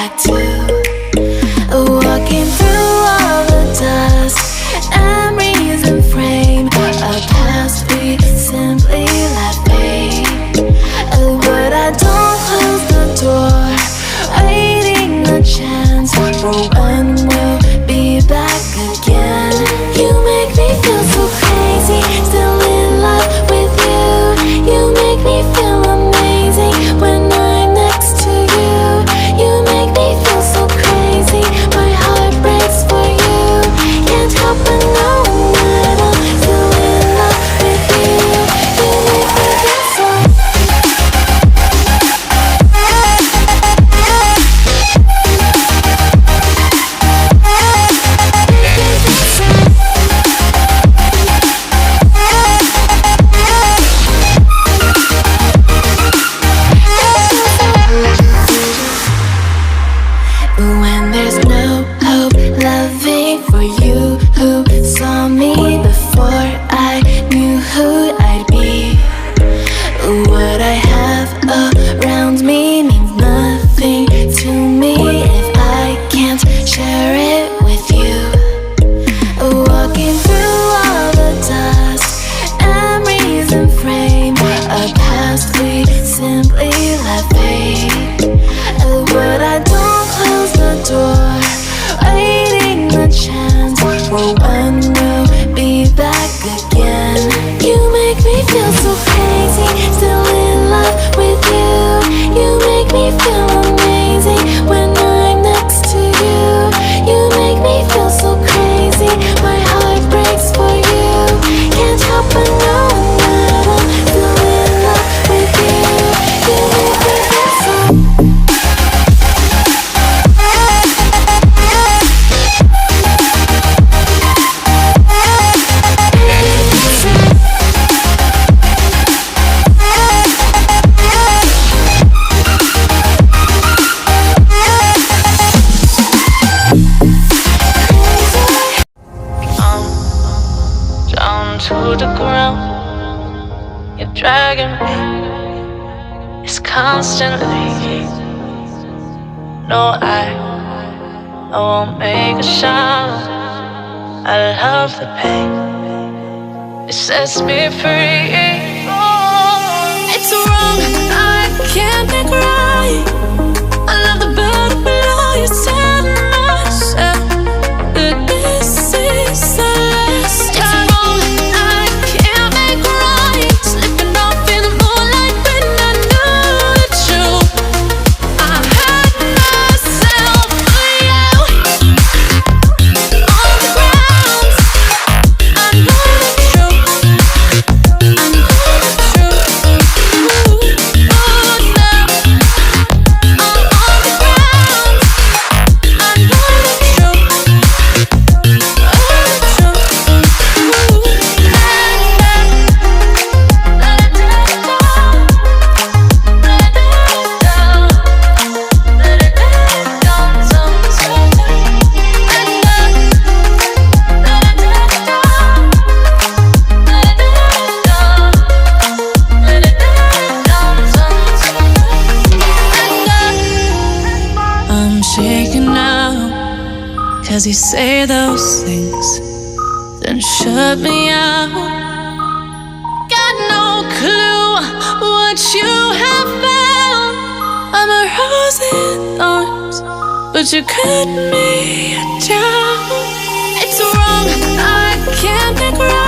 back to walking through all the dust, memories and frame, a past we simply let fade. But I don't close the door, waiting a chance for when we'll be back again. You make me feel so crazy, still in love with you. You make me feel amazing when I'm next to you. You make me feel so crazy, my heart breaks for you. Can't help but know that I'm still in love with you. You make me feel so. When there's no hope, loving for you who saw me before I knew who I'd be. What I have around me means nothing to me if I can't share it with you. Walking through all the dust, memories and frame, a past we simply let fade. But I don't close the door, waiting a chance for when we'll be back again. You make me feel so crazy, still in love with you. You make me feel amazing when I'm next to you. You make me feel so crazy, my heart breaks for you. Can't help but know that I'm still in love with you. You make me feel so. Down to the ground, you're dragging me. It's constantly. No, I won't make a sound. I love the pain, it sets me free. It's wrong, I can't make right. I love the better below. You said myself that this is the last time. It's wrong, I can't make right. Slipping off in the moonlight when I knew the truth. I had myself for you. On the ground, I know the truth. I know the truth. Ooh, oh, now I'm on the ground. I know the truth. Oh, the truth. Ooh, let it down, let it down, let it down, sometimes. Let it down, let it down, let it down, sometimes. I'm shaking now, 'cause you say those things, then shut me out. Got no clue what you have found. I'm a rose in thorns, but you cut me down. It's wrong, I can't make right.